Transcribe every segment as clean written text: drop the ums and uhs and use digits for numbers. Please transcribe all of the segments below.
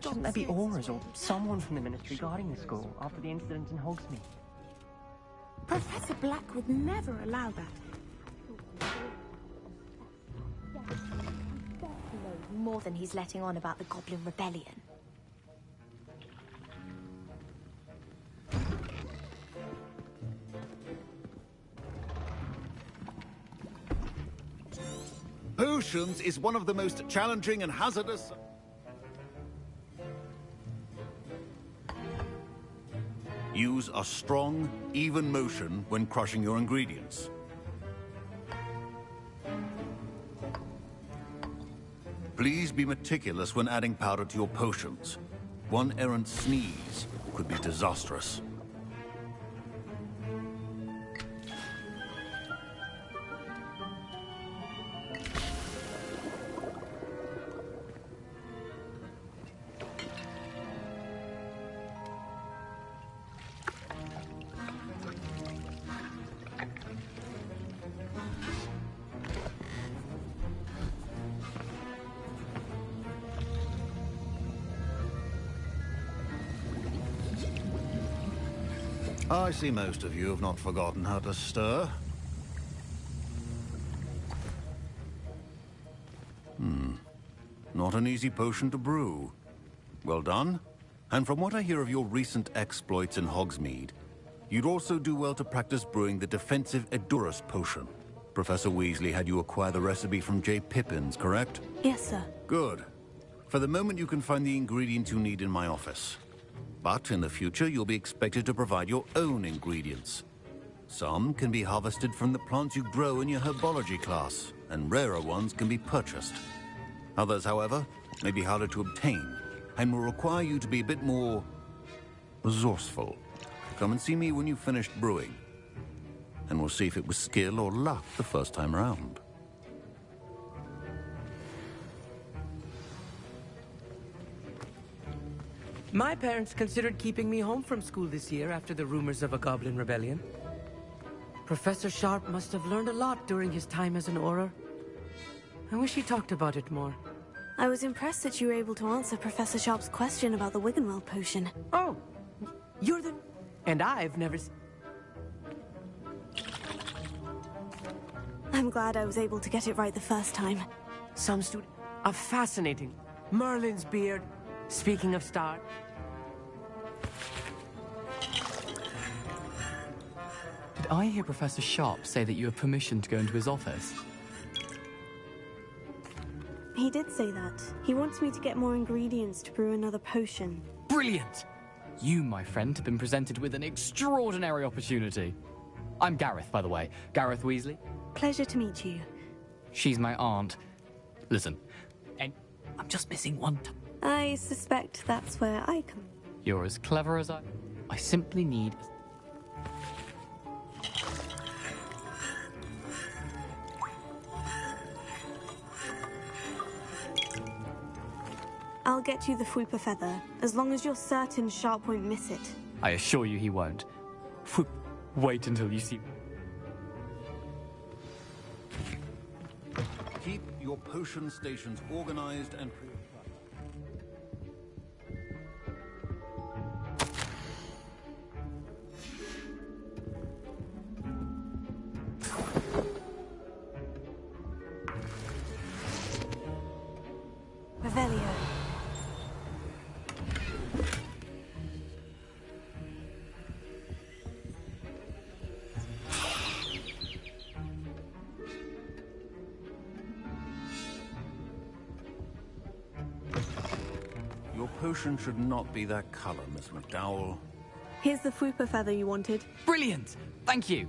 Shouldn't there be Aurors or someone from the Ministry guarding the school after the incident in Hogsmeade? Professor Black would never allow that. More than he's letting on about the Goblin Rebellion. Potions is one of the most challenging and hazardous... Use a strong, even motion when crushing your ingredients. Please be meticulous when adding powder to your potions. One errant sneeze could be disastrous. I see most of you have not forgotten how to stir. Not an easy potion to brew. Well done. And from what I hear of your recent exploits in Hogsmeade, you'd also do well to practice brewing the defensive Edurus potion. Professor Weasley had you acquire the recipe from J. Pippins, correct? Yes, sir. Good. For the moment, you can find the ingredients you need in my office. But in the future, you'll be expected to provide your own ingredients. Some can be harvested from the plants you grow in your herbology class, and rarer ones can be purchased. Others, however, may be harder to obtain, and will require you to be a bit more resourceful. Come and see me when you've finished brewing, and we'll see if it was skill or luck the first time round. My parents considered keeping me home from school this year after the rumors of a Goblin Rebellion. Professor Sharp must have learned a lot during his time as an Auror. I wish he talked about it more. I was impressed that you were able to answer Professor Sharp's question about the Wiggenweld potion. Oh, you're the... And I've never... I'm glad I was able to get it right the first time. Some student... A fascinating... Merlin's beard. Speaking of stars... Did I hear Professor Sharp say that you have permission to go into his office? He did say that. He wants me to get more ingredients to brew another potion. Brilliant! You, my friend, have been presented with an extraordinary opportunity. I'm Gareth, by the way. Gareth Weasley. Pleasure to meet you. She's my aunt. Listen, and I'm just missing one I suspect that's where I come. You're as clever as I simply need... I'll get you the Fwooper Feather, as long as you're certain Sharp won't miss it. I assure you he won't. Wait until you see... Keep your potion stations organized and... Revelio. Your potion should not be that color, Miss McDowell. Here's the Fwooper Feather you wanted. Brilliant! Thank you!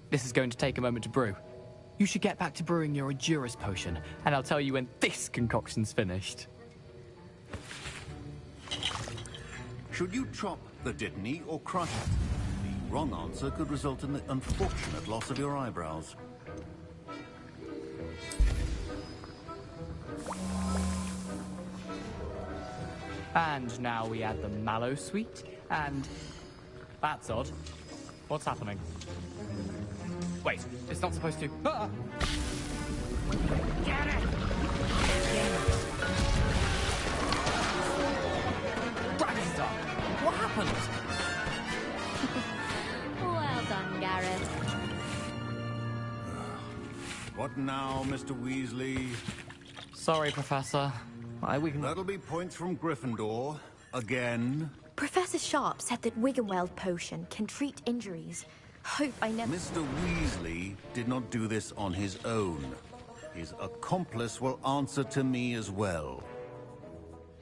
This is going to take a moment to brew. You should get back to brewing your Edurus potion, and I'll tell you when this concoction's finished. Should you chop the Dittany or crush it? The wrong answer could result in the unfortunate loss of your eyebrows. And now we add the mallow sweet, and... That's odd. What's happening? Wait, it's not supposed to... Ah! Get it! happened? Well done, Gareth. What now, Mr. Weasley? Sorry, Professor. That'll be points from Gryffindor. Again. Professor Sharp said that Wiggenweld potion can treat injuries. Hope I never... Mr. Weasley did not do this on his own. His accomplice will answer to me as well.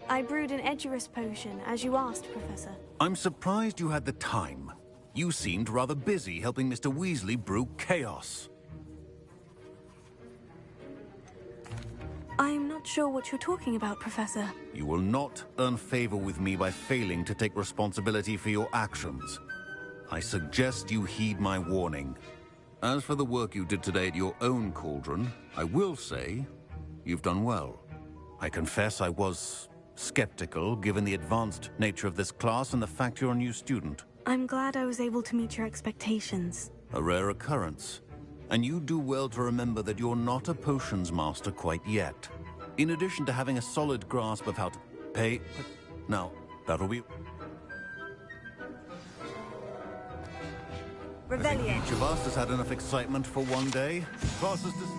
I brewed an Edurus potion, as you asked, Professor. I'm surprised you had the time. You seemed rather busy helping Mr. Weasley brew chaos. I'm not sure what you're talking about, Professor. You will not earn favor with me by failing to take responsibility for your actions. I suggest you heed my warning. As for the work you did today at your own cauldron, I will say you've done well. I confess I was skeptical, given the advanced nature of this class and the fact you're a new student. I'm glad I was able to meet your expectations. A rare occurrence. And you do well to remember that you're not a potions master quite yet. In addition to having a solid grasp of how to pay... Now, that'll be... I think each of us has had enough excitement for one day. Class is dismissed.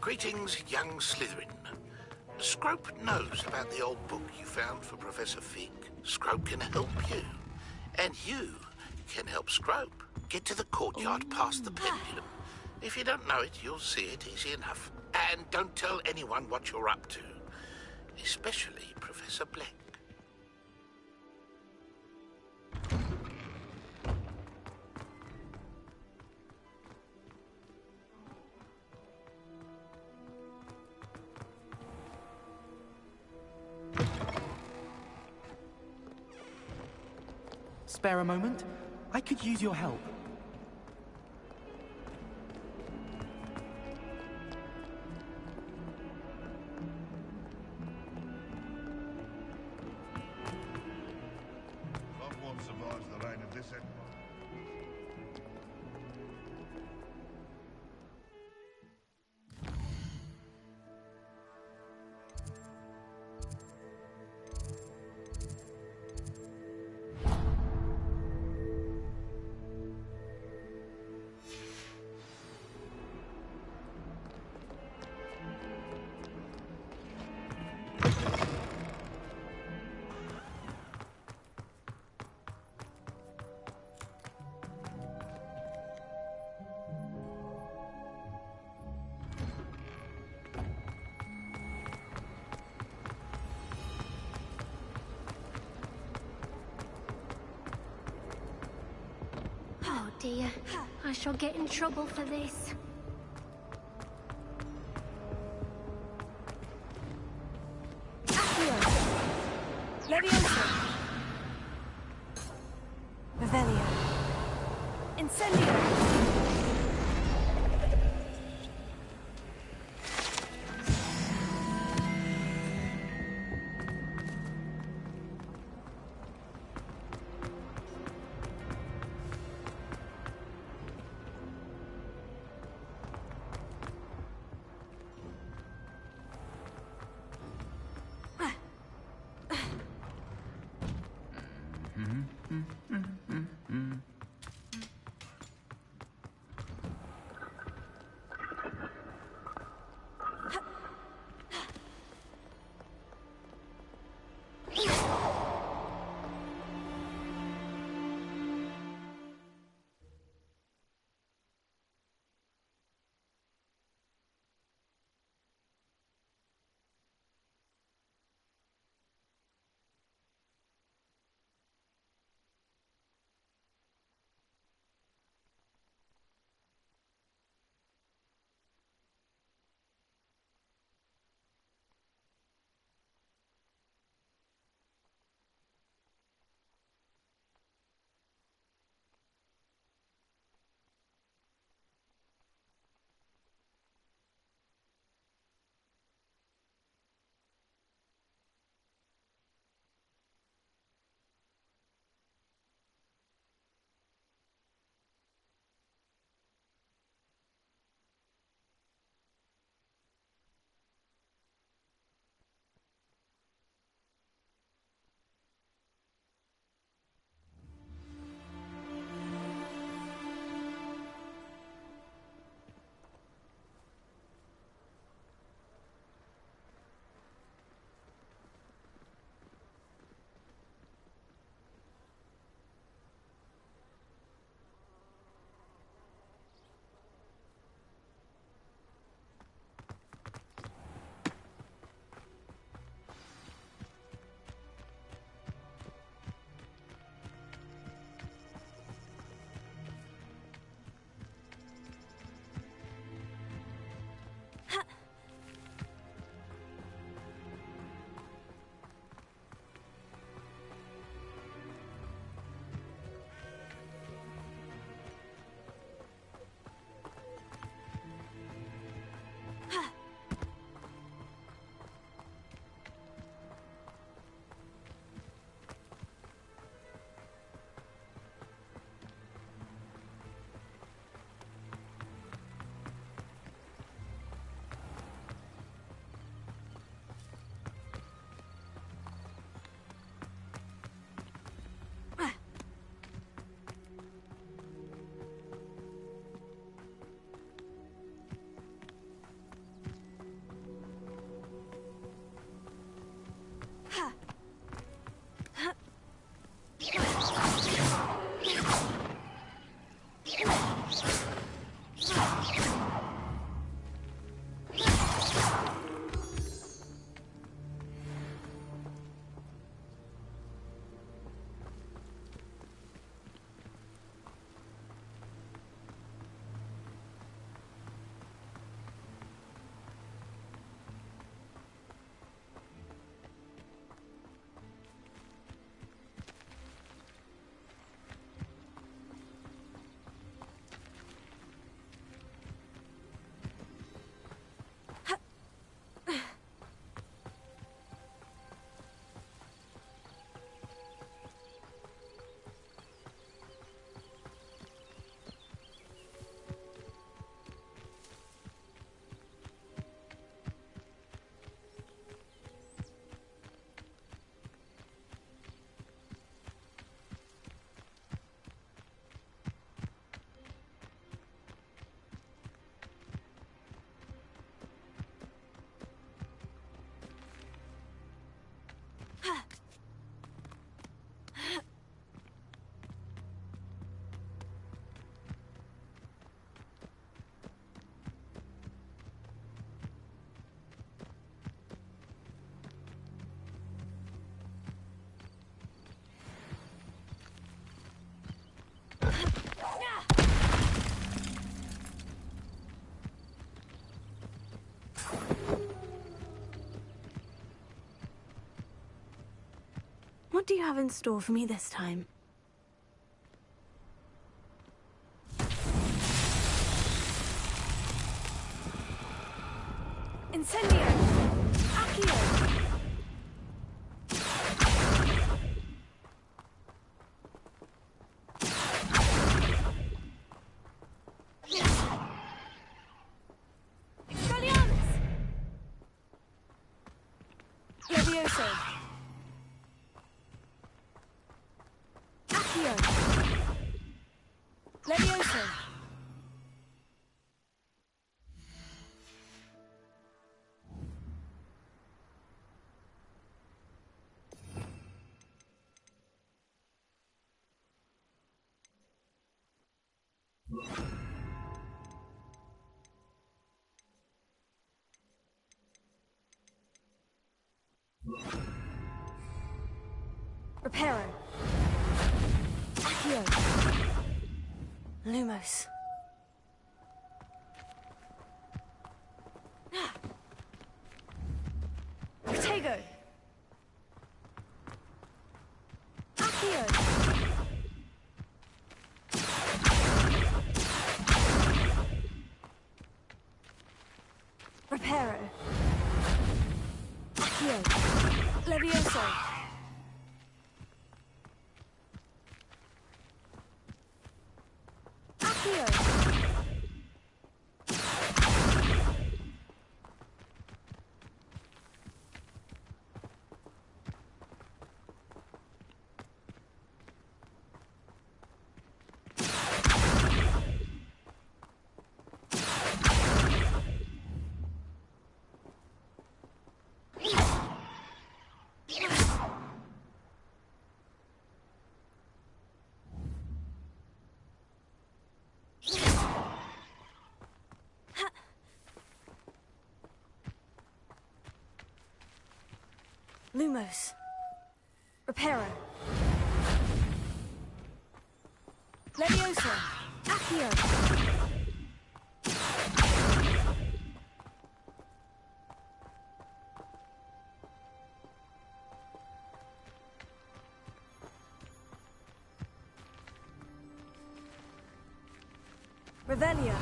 Greetings, young Slytherin. Scrope knows about the old book you found for Professor Fig. Scrope can help you. And you can help Scrope. Get to the courtyard past the pendulum. If you don't know it, you'll see it easy enough. And don't tell anyone what you're up to. Especially Professor Black. Spare a moment? I could use your help. Not one survives the reign of this empire. Oh dear, I shall get in trouble for this. Leviosa! Revelio! Incendio! do you have in store for me this time? Incendio! Accio! Expelliarmus! Levioso! Accio! Levioso! Reparo. Accio. Lumos. Protego. Accio. Reparo. Accio. Levioso. Lumos. Reparo. Levioso. Accio. Revelio.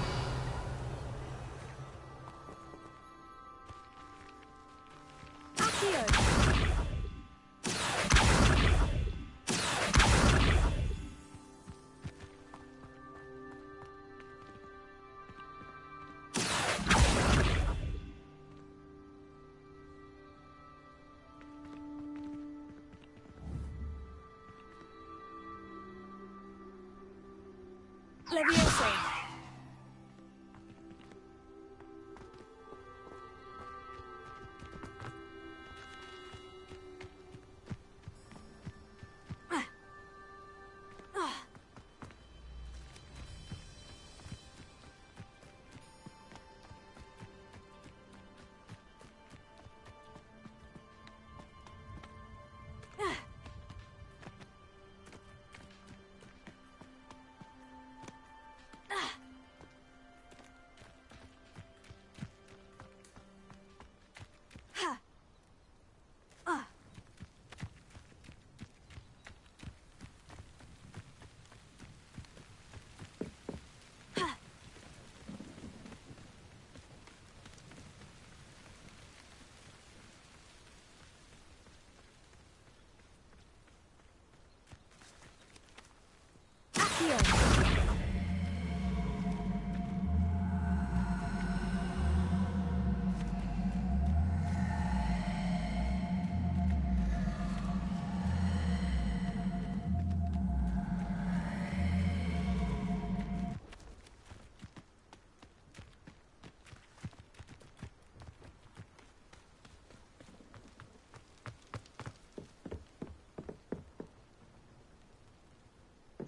Accio. Levioso.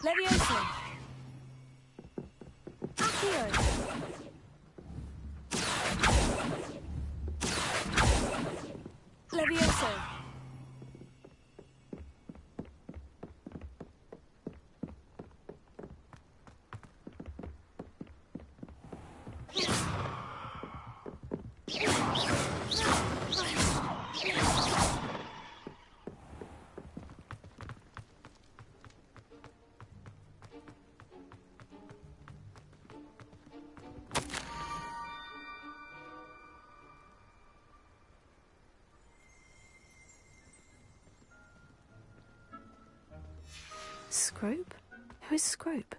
Levioso. Accio. Levioso. Scrope? Who is Scrope?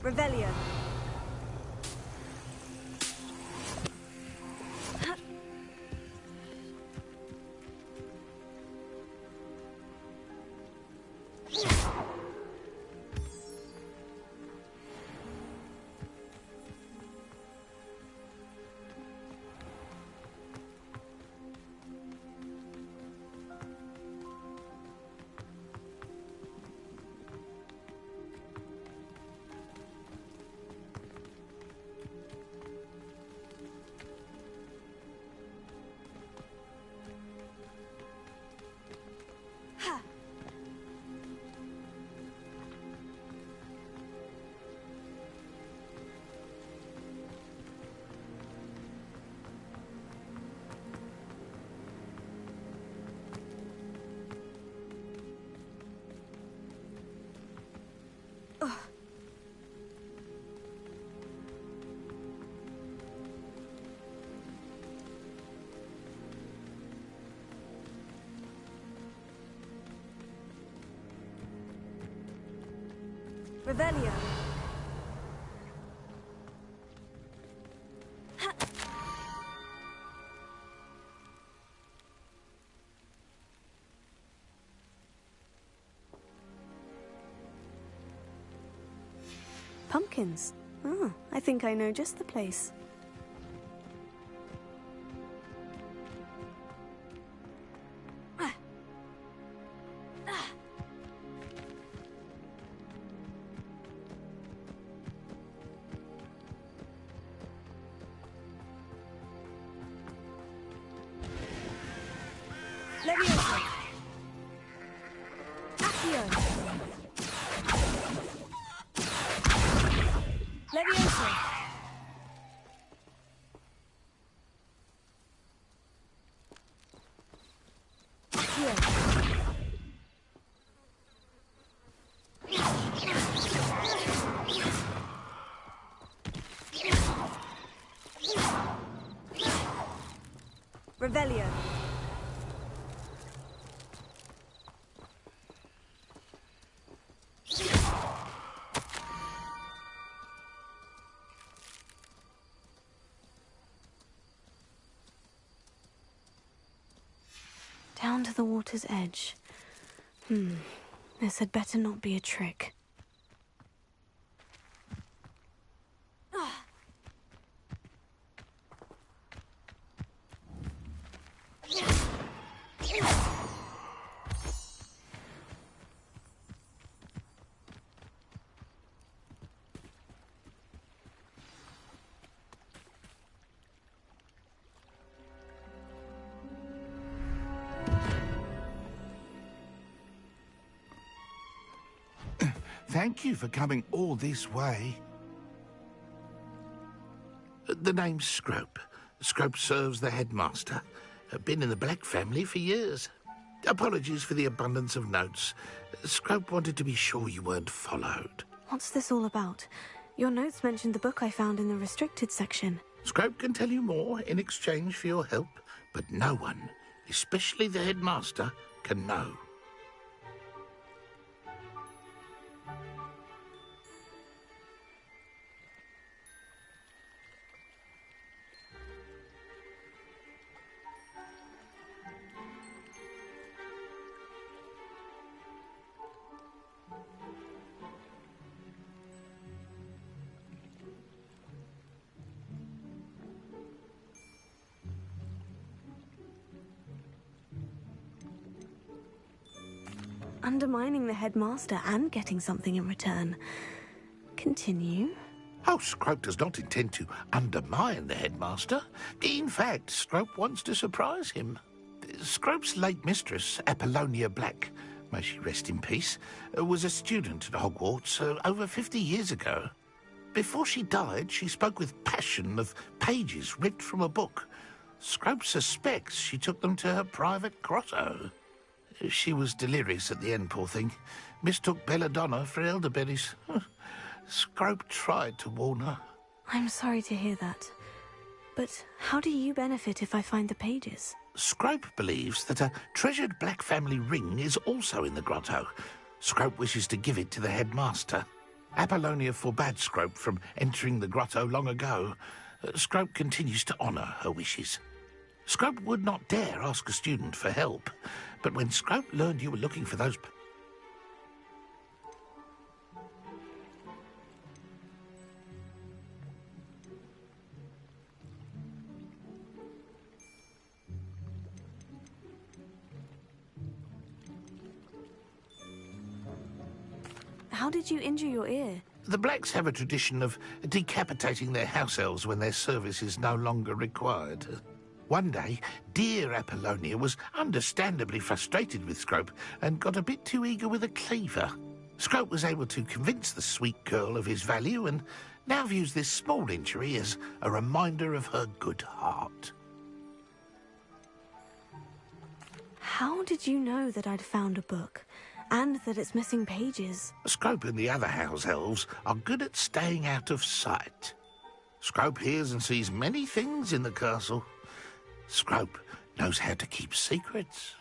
Revelio. Revelio. Pumpkins. Oh, I think I know just the place. Leviosa. Accio. Leviosa. Accio. Revelio. Down to the water's edge. This had better not be a trick. Thank you for coming all this way. The name's Scrope. Scrope serves the headmaster. Been in the Black family for years. Apologies for the abundance of notes. Scrope wanted to be sure you weren't followed. What's this all about? Your notes mentioned the book I found in the restricted section. Scrope can tell you more in exchange for your help, but no one, especially the headmaster, can know. Undermining the headmaster and getting something in return. Continue. Oh, Scrope does not intend to undermine the headmaster. In fact, Scrope wants to surprise him. Scrope's late mistress, Apollonia Black, may she rest in peace, was a student at Hogwarts over 50 years ago. Before she died, she spoke with passion of pages ripped from a book. Scrope suspects she took them to her private grotto. She was delirious at the end, poor thing. Mistook belladonna for elderberries. Scrope tried to warn her. I'm sorry to hear that. But how do you benefit if I find the pages? Scrope believes that a treasured Black family ring is also in the grotto. Scrope wishes to give it to the headmaster. Apollonia forbade Scrope from entering the grotto long ago. Scrope continues to honour her wishes. Scrope would not dare ask a student for help, but when Scrope learned you were looking for those... How did you injure your ear? The Blacks have a tradition of decapitating their house elves when their service is no longer required. One day, dear Apollonia was understandably frustrated with Scrope and got a bit too eager with a cleaver. Scrope was able to convince the sweet girl of his value and now views this small injury as a reminder of her good heart. How did you know that I'd found a book? And that it's missing pages? Scrope and the other house elves are good at staying out of sight. Scrope hears and sees many things in the castle. Scrope knows how to keep secrets.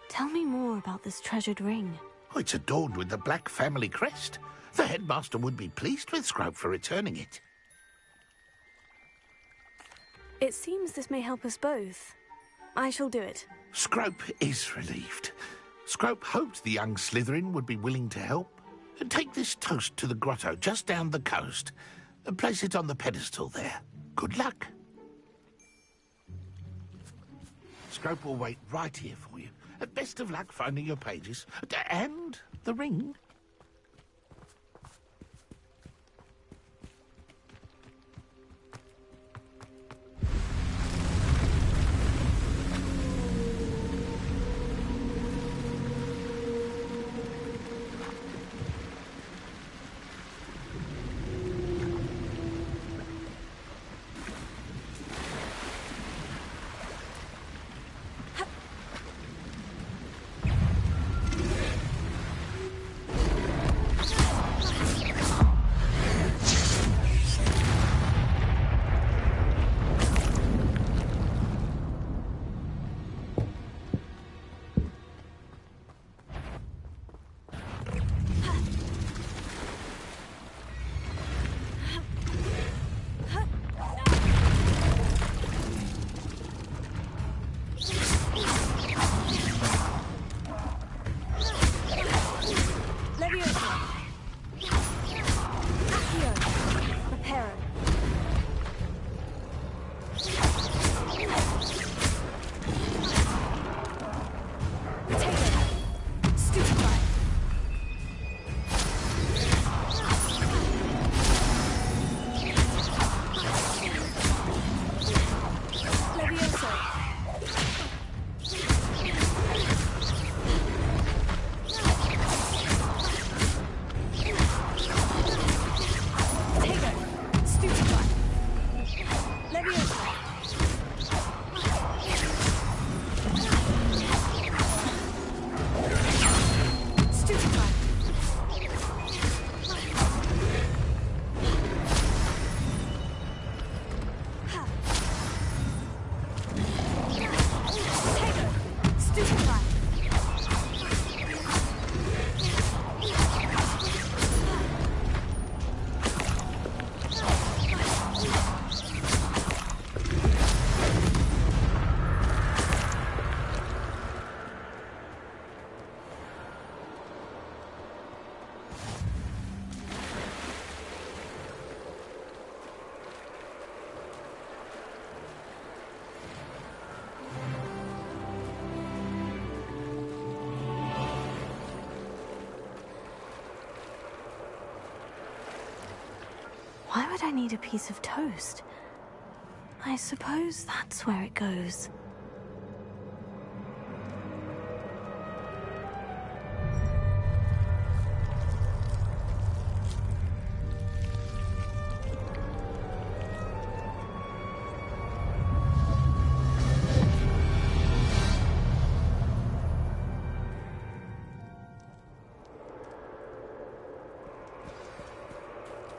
Tell me more about this treasured ring. Oh, it's adorned with the Black family crest. The headmaster would be pleased with Scrope for returning it. It seems this may help us both. I shall do it. Scrope is relieved. Scrope hoped the young Slytherin would be willing to help. Take this toast to the grotto just down the coast and place it on the pedestal there. Good luck. Scrope will wait right here for you. Best of luck finding your pages. And the ring. would I need a piece of toast? I suppose that's where it goes.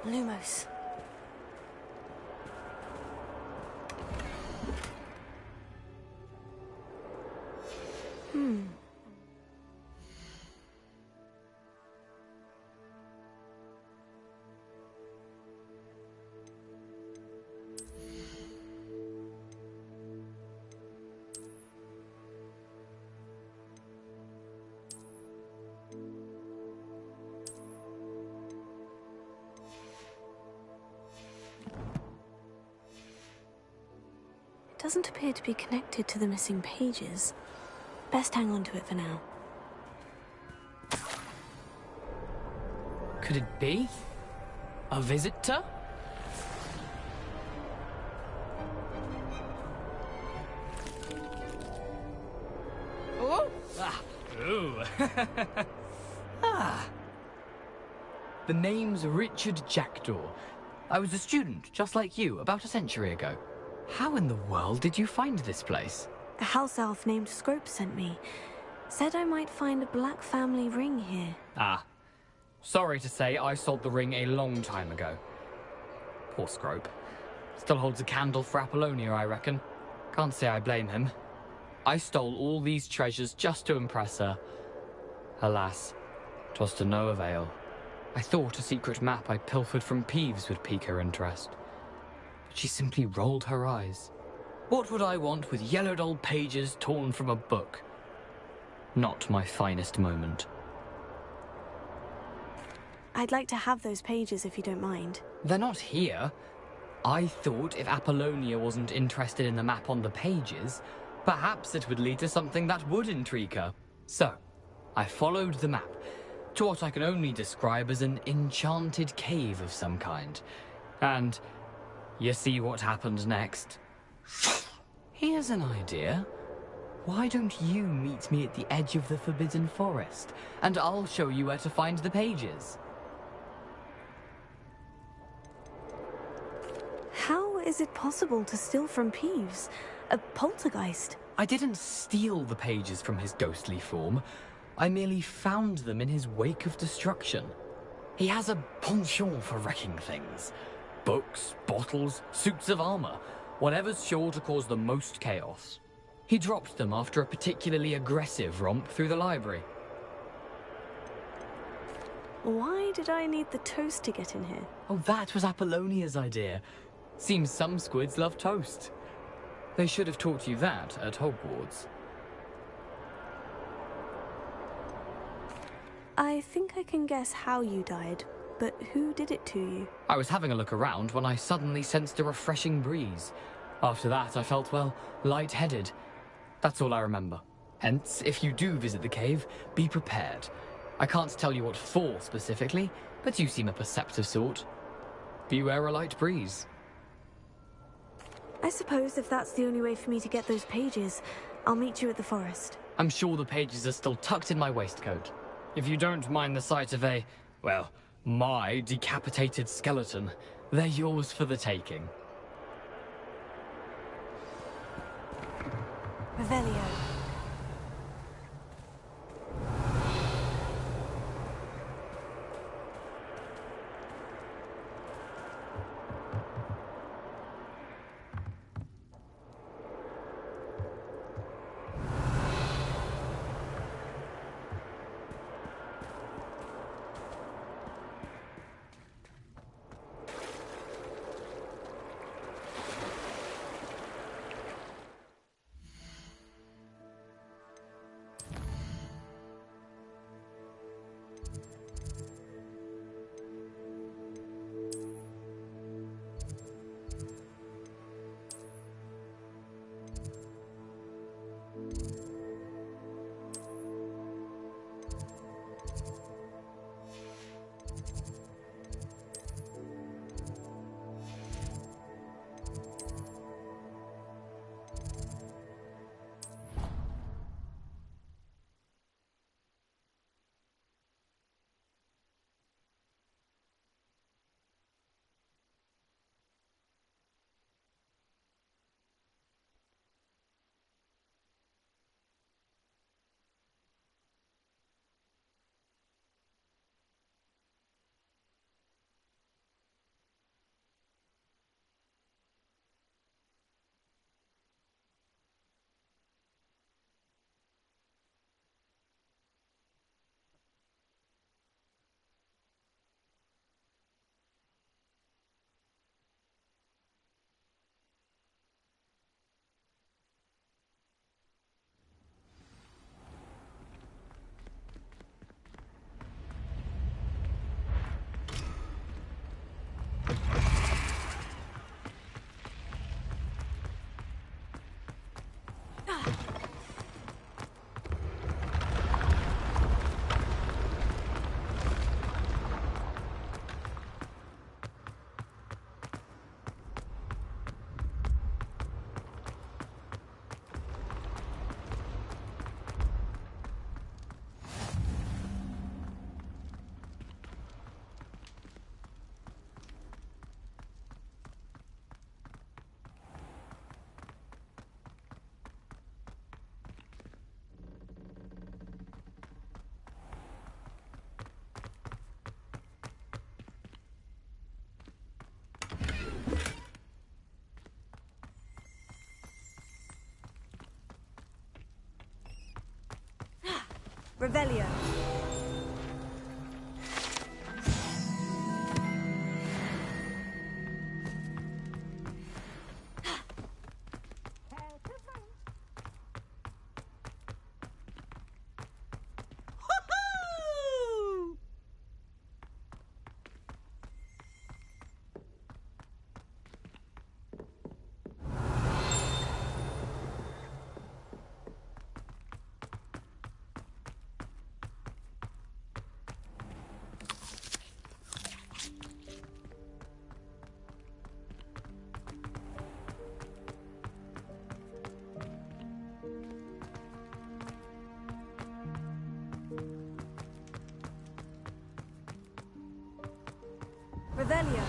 Lumos. It doesn't appear to be connected to the missing pages. Best hang on to it for now. Could it be? A visitor? Oh! Ah! Ooh! Ah! The name's Richard Jackdaw. I was a student, just like you, about a century ago. How in the world did you find this place? A house elf named Scrope sent me. Said I might find a black family ring here. Ah. Sorry to say, I sold the ring a long time ago. Poor Scrope. Still holds a candle for Apollonia, I reckon. Can't say I blame him. I stole all these treasures just to impress her. Alas, 'twas to no avail. I thought a secret map I pilfered from Peeves would pique her interest. But she simply rolled her eyes. What would I want with yellowed old pages torn from a book? Not my finest moment. I'd like to have those pages if you don't mind. They're not here. I thought if Apollonia wasn't interested in the map on the pages, perhaps it would lead to something that would intrigue her. So, I followed the map to what I can only describe as an enchanted cave of some kind. And you see what happened next? Here's an idea. Why don't you meet me at the edge of the Forbidden Forest, and I'll show you where to find the pages? How is it possible to steal from Peeves? A poltergeist? I didn't steal the pages from his ghostly form. I merely found them in his wake of destruction. He has a penchant for wrecking things. Books, bottles, suits of armor, whatever's sure to cause the most chaos. He dropped them after a particularly aggressive romp through the library. Why did I need the toast to get in here? Oh, that was Apollonia's idea. Seems some squids love toast. They should have taught you that at Hogwarts. I think I can guess how you died, but who did it to you? I was having a look around when I suddenly sensed a refreshing breeze. After that, I felt, well, lightheaded. That's all I remember. Hence, if you do visit the cave, be prepared. I can't tell you what for specifically, but you seem a perceptive sort. Beware a light breeze. I suppose if that's the only way for me to get those pages, I'll meet you at the forest. I'm sure the pages are still tucked in my waistcoat. If you don't mind the sight of a, well, my decapitated skeleton, they're yours for the taking. Revelio. Revelio. Revelio.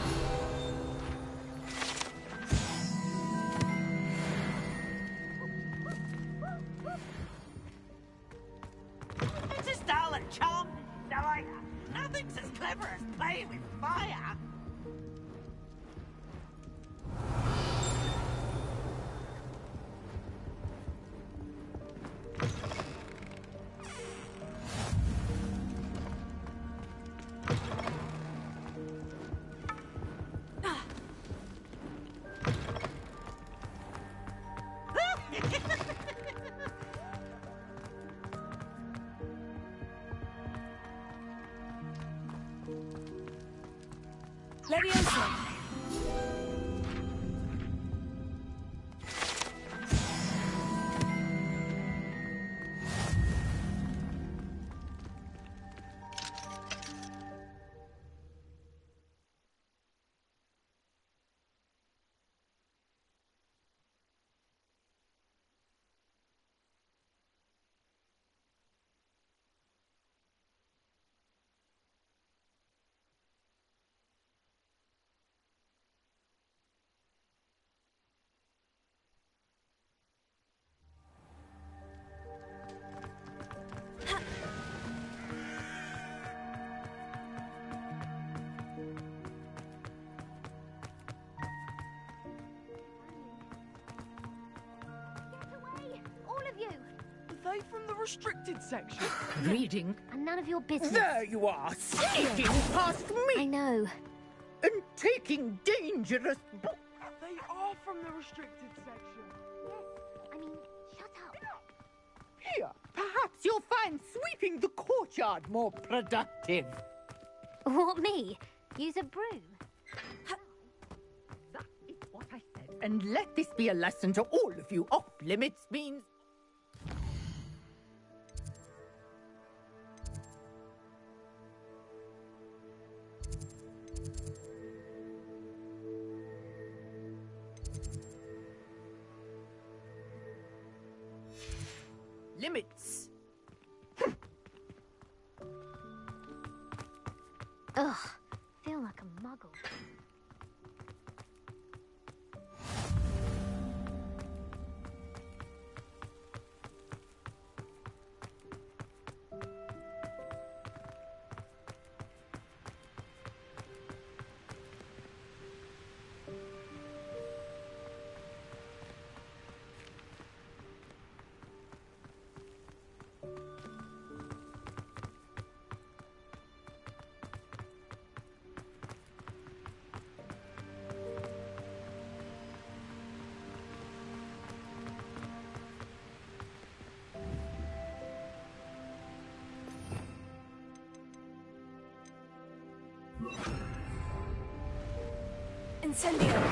It's a style of charm, Delilah. Nothing's as clever as playing with fire. Leviosa. They from the restricted section. Reading? And none of your business. There you are, sneaking past me. I know. And taking dangerous books. They are from the restricted section. Yes, I mean, shut up. Here, perhaps you'll find sweeping the courtyard more productive. What, me? Use a broom? That is what I said. And let this be a lesson to all of you. Off-limits means... limits. Ugh, feel like a muggle. Incendio.